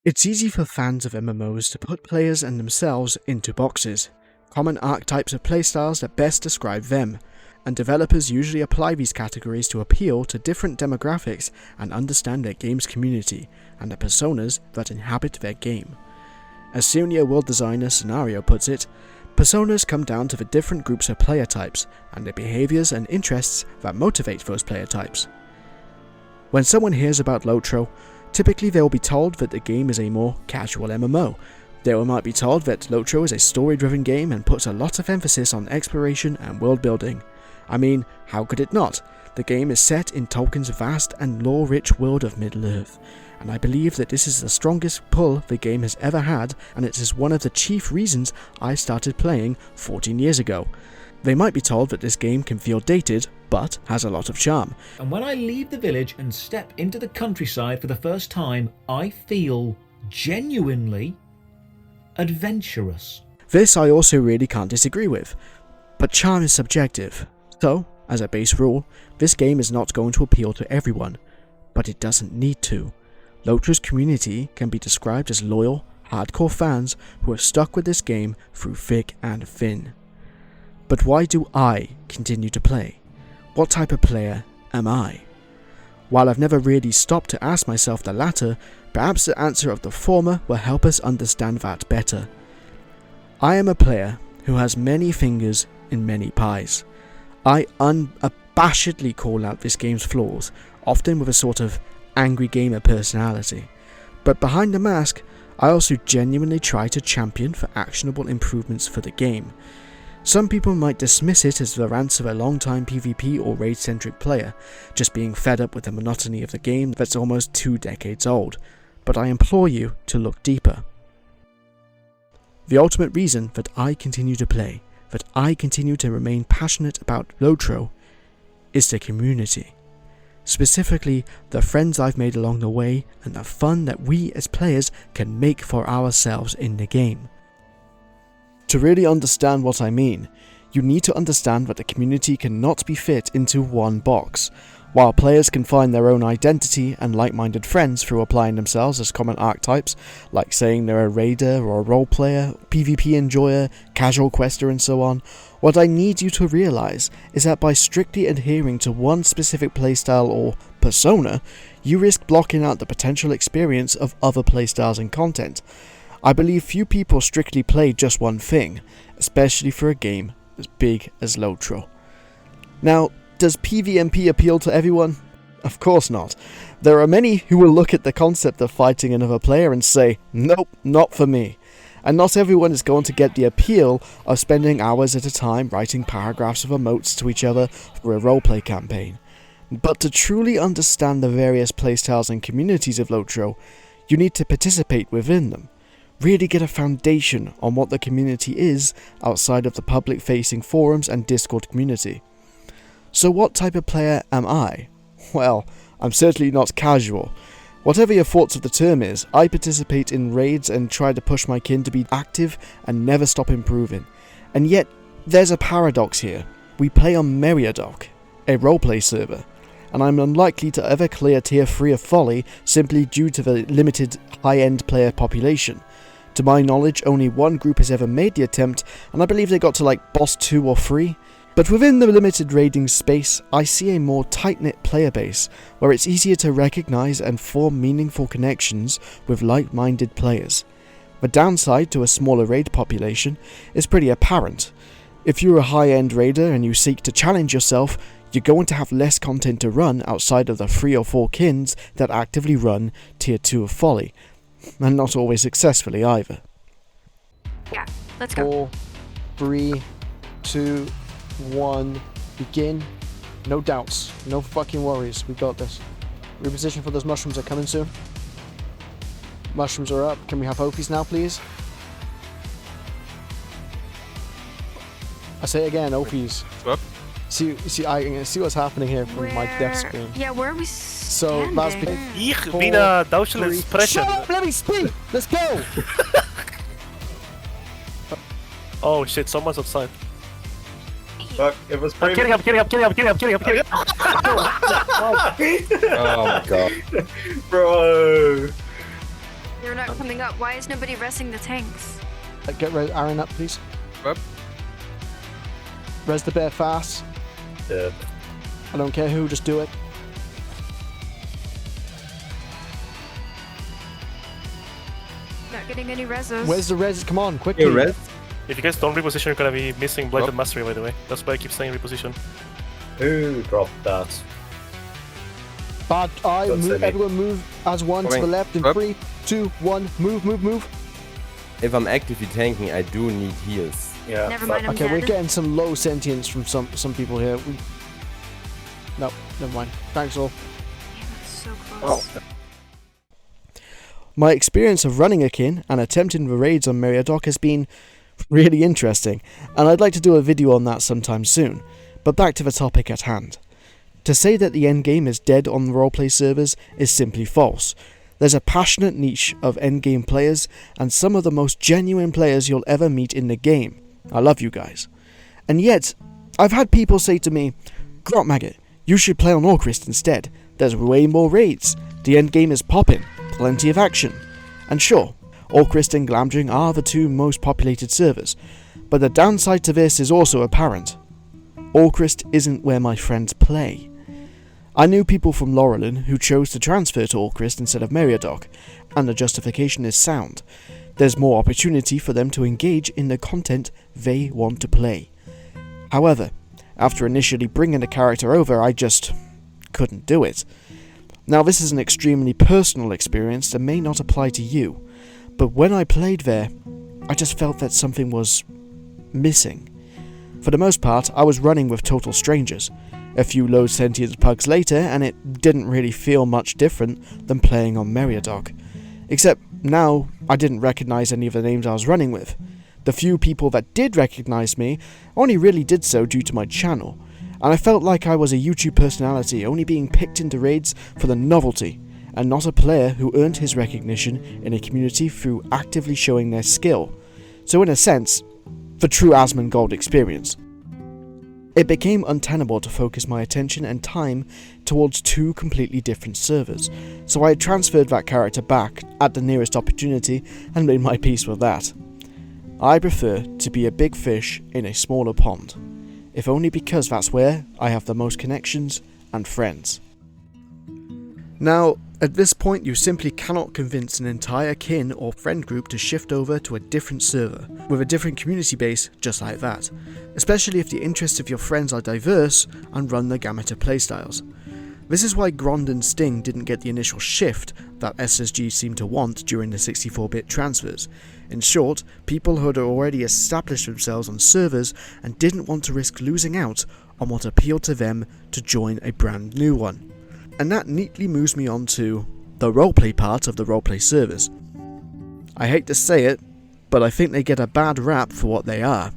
It's easy for fans of MMOs to put players and themselves into boxes, common archetypes of playstyles that best describe them, and developers usually apply these categories to appeal to different demographics and understand their game's community and the personas that inhabit their game. As senior world designer Scenario puts it, personas come down to the different groups of player types and the behaviors and interests that motivate those player types. When someone hears about Lotro, typically they will be told that the game is a more casual MMO. They might be told that Lotro is a story-driven game and puts a lot of emphasis on exploration and world building. I mean, how could it not? The game is set in Tolkien's vast and lore-rich world of Middle-earth, and I believe that this is the strongest pull the game has ever had, and it is one of the chief reasons I started playing 14 years ago. They might be told that this game can feel dated, but has a lot of charm. And when I leave the village and step into the countryside for the first time, I feel genuinely adventurous. This I also really can't disagree with, but charm is subjective. So, as a base rule, this game is not going to appeal to everyone, but it doesn't need to. Lotro's community can be described as loyal, hardcore fans who have stuck with this game through thick and thin. But why do I continue to play? What type of player am I? While I've never really stopped to ask myself the latter, perhaps the answer of the former will help us understand that better. I am a player who has many fingers in many pies. I unabashedly call out this game's flaws, often with a sort of angry gamer personality. But behind the mask, I also genuinely try to champion for actionable improvements for the game. Some people might dismiss it as the rants of a long-time PvP or raid-centric player, just being fed up with the monotony of the game that's almost 2 decades old, but I implore you to look deeper. The ultimate reason that I continue to play, that I continue to remain passionate about Lotro, is the community. Specifically, the friends I've made along the way and the fun that we as players can make for ourselves in the game. To really understand what I mean, you need to understand that the community cannot be fit into one box. While players can find their own identity and like-minded friends through applying themselves as common archetypes, like saying they're a raider or a role player, PvP enjoyer, casual quester and so on, what I need you to realise is that by strictly adhering to one specific playstyle or persona, you risk blocking out the potential experience of other playstyles and content. I believe few people strictly play just one thing, especially for a game as big as Lotro. Now, does PvMP appeal to everyone? Of course not. There are many who will look at the concept of fighting another player and say, nope, not for me. And not everyone is going to get the appeal of spending hours at a time writing paragraphs of emotes to each other for a roleplay campaign. But to truly understand the various playstyles and communities of Lotro, you need to participate within them. Really get a foundation on what the community is outside of the public-facing forums and Discord community. So what type of player am I? Well, I'm certainly not casual. Whatever your thoughts of the term is, I participate in raids and try to push my kin to be active and never stop improving. And yet, there's a paradox here. We play on Meriadoc, a roleplay server, and I'm unlikely to ever clear tier 3 of Folly simply due to the limited high-end player population. To my knowledge, only one group has ever made the attempt, and I believe they got to like boss 2 or 3. But within the limited raiding space, I see a more tight-knit player base, where it's easier to recognise and form meaningful connections with like-minded players. The downside to a smaller raid population is pretty apparent. If you're a high-end raider and you seek to challenge yourself, you're going to have less content to run outside of the 3 or 4 kins that actively run tier 2 of Folly, and not always successfully either. Yeah, let's go. 4, 3, 2, 1, begin. No doubts, no fucking worries, we got this. Reposition for those mushrooms are coming soon. Mushrooms are up, can we have Ophies now please? I say again, Ophies. What? I can see what's happening here from my death screen. Yeah, where are we So, standing? last begin. Ich bin a Deutschland expression. Shut up, let me speak! Let's go! Oh shit, someone's outside. Fuck, it was pretty. Kidding up. Oh my god. Bro. They're not coming up. Why is nobody resing the tanks? Get Aaron up, please. Yep. Res the bear fast. Yeah. I don't care who, just do it. Not getting any resos. Where's the res? Come on, quickly. Hey, Red. If you guys don't reposition, you're gonna be missing Blighted Mastery, by the way. That's why I keep saying reposition. Who dropped that? Bad eye, Don't say move, me. everyone move as one to Coming. the left in Up. 3, 2, 1, move. If I'm actively tanking, I do need heals. Yeah. Never mind, I'm Okay, we're dead. getting some low sentience from some people here. No, never mind. Thanks all. Damn, that's so Oh. close. My experience of running a kin and attempting the raids on Meriadoc has been really interesting, and I'd like to do a video on that sometime soon. But back to the topic at hand. To say that the endgame is dead on the roleplay servers is simply false. There's a passionate niche of endgame players, and some of the most genuine players you'll ever meet in the game. I love you guys. And yet, I've had people say to me, Grot Maggot, you should play on Orcrist instead. There's way more raids. The endgame is popping. Plenty of action. And sure, Orcrist and Glamdring are the two most populated servers, but the downside to this is also apparent. Orcrist isn't where my friends play. I knew people from Laurelin who chose to transfer to Orcrist instead of Meriadoc, and the justification is sound. There's more opportunity for them to engage in the content they want to play. However, after initially bringing a character over, I just couldn't do it. Now this is an extremely personal experience that may not apply to you, but when I played there, I just felt that something was missing. For the most part, I was running with total strangers. A few low sentience pugs later, and it didn't really feel much different than playing on Meriadoc. Except now, I didn't recognise any of the names I was running with. The few people that did recognise me only really did so due to my channel, and I felt like I was a YouTube personality only being picked into raids for the novelty, and not a player who earned his recognition in a community through actively showing their skill. So in a sense, the true Asmongold experience. It became untenable to focus my attention and time towards two completely different servers, so I transferred that character back at the nearest opportunity and made my peace with that. I prefer to be a big fish in a smaller pond, if only because that's where I have the most connections and friends. Now, at this point you simply cannot convince an entire kin or friend group to shift over to a different server, with a different community base just like that, especially if the interests of your friends are diverse and run the gamut of playstyles. This is why Grond and Sting didn't get the initial shift that SSG seemed to want during the 64-bit transfers. In short, people who had already established themselves on servers and didn't want to risk losing out on what appealed to them to join a brand new one. And that neatly moves me on to the roleplay part of the roleplay servers. I hate to say it, but I think they get a bad rap for what they are.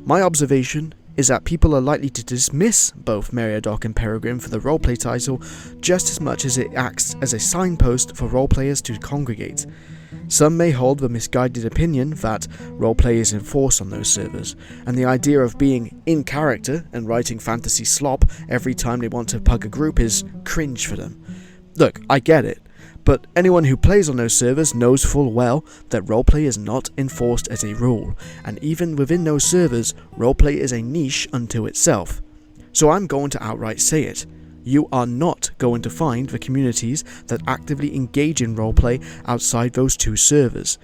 My observation is that people are likely to dismiss both Meriadoc and Peregrine for the roleplay title just as much as it acts as a signpost for roleplayers to congregate. Some may hold the misguided opinion that roleplay is enforced on those servers, and the idea of being in character and writing fantasy slop every time they want to pug a group is cringe for them. Look, I get it, but anyone who plays on those servers knows full well that roleplay is not enforced as a rule, and even within those servers, roleplay is a niche unto itself. So I'm going to outright say it. You are not going to find the communities that actively engage in roleplay outside those two servers.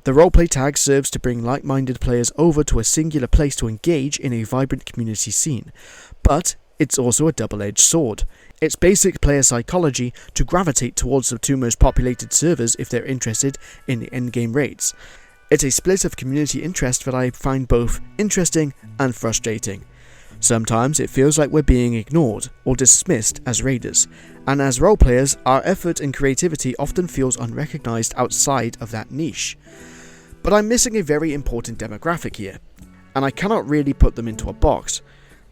The roleplay tag serves to bring like-minded players over to a singular place to engage in a vibrant community scene, but it's also a double-edged sword. It's basic player psychology to gravitate towards the two most populated servers if they're interested in the endgame raids. It's a split of community interest that I find both interesting and frustrating. Sometimes it feels like we're being ignored or dismissed as raiders, and as roleplayers, our effort and creativity often feels unrecognised outside of that niche. But I'm missing a very important demographic here, and I cannot really put them into a box.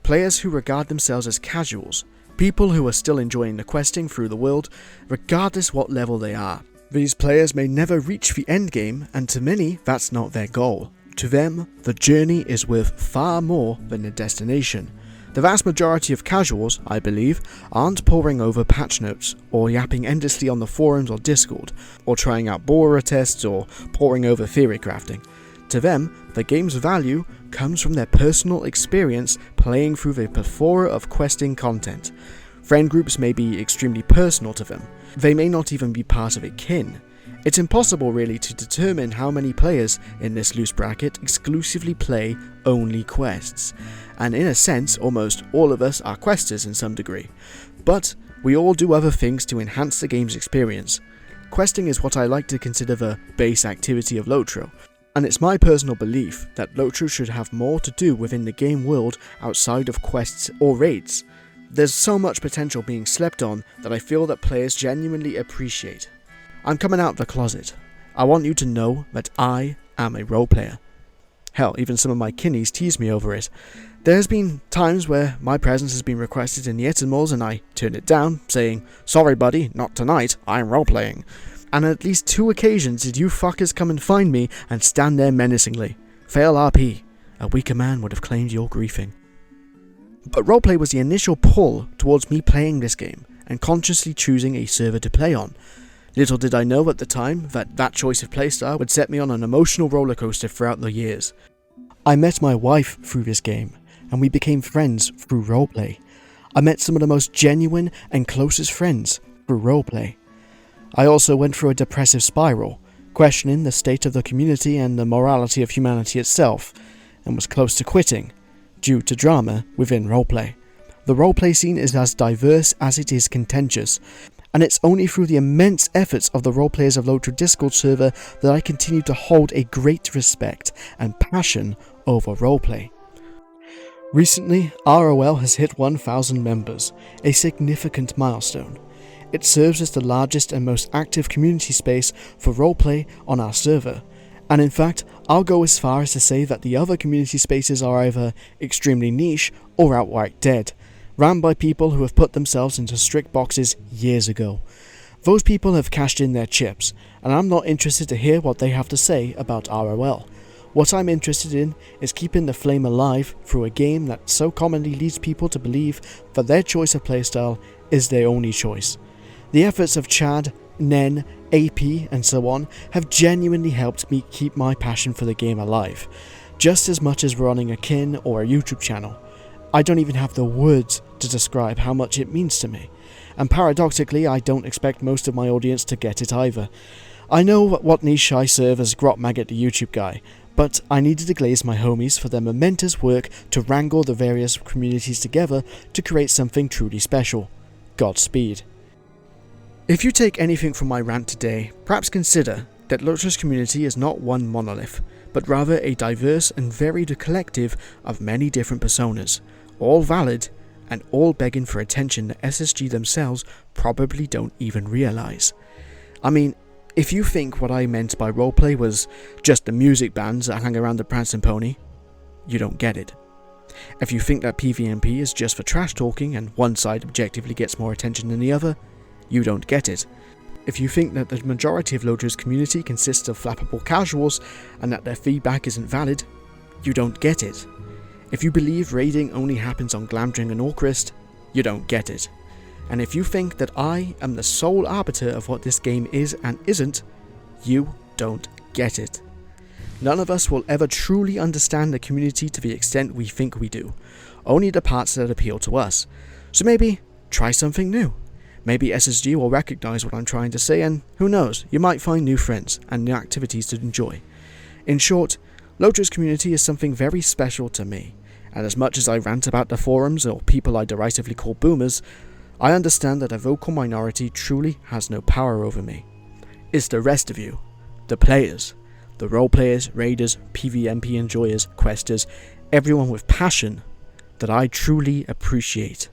Players who regard themselves as casuals, people who are still enjoying the questing through the world, regardless what level they are. These players may never reach the endgame, and to many, that's not their goal. To them, the journey is worth far more than the destination. The vast majority of casuals, I believe, aren't poring over patch notes, or yapping endlessly on the forums or Discord, or trying out Bora tests or poring over theory crafting. To them, the game's value comes from their personal experience playing through the plethora of questing content. Friend groups may be extremely personal to them. They may not even be part of a kin. It's impossible really to determine how many players in this loose bracket exclusively play only quests, and in a sense almost all of us are questers in some degree, but we all do other things to enhance the game's experience. Questing is what I like to consider the base activity of Lotro, and it's my personal belief that Lotro should have more to do within the game world outside of quests or raids. There's so much potential being slept on that I feel that players genuinely appreciate. I'm coming out of the closet. I want you to know that I am a role player. Hell, even some of my kinnies tease me over it. There's been times where my presence has been requested in the Etenmals and I turned it down, saying, "Sorry buddy, not tonight, I'm role-playing." And on at least 2 occasions did you fuckers come and find me and stand there menacingly. Fail RP. A weaker man would have claimed your griefing. But roleplay was the initial pull towards me playing this game and consciously choosing a server to play on. Little did I know at the time that that choice of playstyle would set me on an emotional rollercoaster throughout the years. I met my wife through this game, and we became friends through roleplay. I met some of the most genuine and closest friends through roleplay. I also went through a depressive spiral, questioning the state of the community and the morality of humanity itself, and was close to quitting, due to drama within roleplay. The roleplay scene is as diverse as it is contentious, and it's only through the immense efforts of the roleplayers of Lotro Discord server that I continue to hold a great respect and passion over roleplay. Recently, ROL has hit 1,000 members, a significant milestone. It serves as the largest and most active community space for roleplay on our server, and in fact, I'll go as far as to say that the other community spaces are either extremely niche or outright dead, ran by people who have put themselves into strict boxes years ago. Those people have cashed in their chips, and I'm not interested to hear what they have to say about ROL. What I'm interested in is keeping the flame alive through a game that so commonly leads people to believe that their choice of playstyle is their only choice. The efforts of Chad, Nen, AP and so on have genuinely helped me keep my passion for the game alive, just as much as running a kin or a YouTube channel. I don't even have the words to describe how much it means to me, and paradoxically I don't expect most of my audience to get it either. I know what niche I serve as Grot Maggot the YouTube guy, but I needed to glaze my homies for their momentous work to wrangle the various communities together to create something truly special. Godspeed. If you take anything from my rant today, perhaps consider that Lotro's community is not one monolith, but rather a diverse and varied collective of many different personas, all valid and all begging for attention that SSG themselves probably don't even realise. I mean, if you think what I meant by roleplay was just the music bands that hang around the Prancing Pony, you don't get it. If you think that PvMP is just for trash talking and one side objectively gets more attention than the other, you don't get it. If you think that the majority of Lotro's community consists of flappable casuals and that their feedback isn't valid, you don't get it. If you believe raiding only happens on Glamdring and Orcrist, you don't get it. And if you think that I am the sole arbiter of what this game is and isn't, you don't get it. None of us will ever truly understand the community to the extent we think we do, only the parts that appeal to us. So maybe try something new. Maybe SSG will recognise what I'm trying to say, and who knows, you might find new friends and new activities to enjoy. In short, Lotro's community is something very special to me, and as much as I rant about the forums or people I derisively call boomers, I understand that a vocal minority truly has no power over me. It's the rest of you, the players, the roleplayers, raiders, PvMP enjoyers, questers, everyone with passion that I truly appreciate.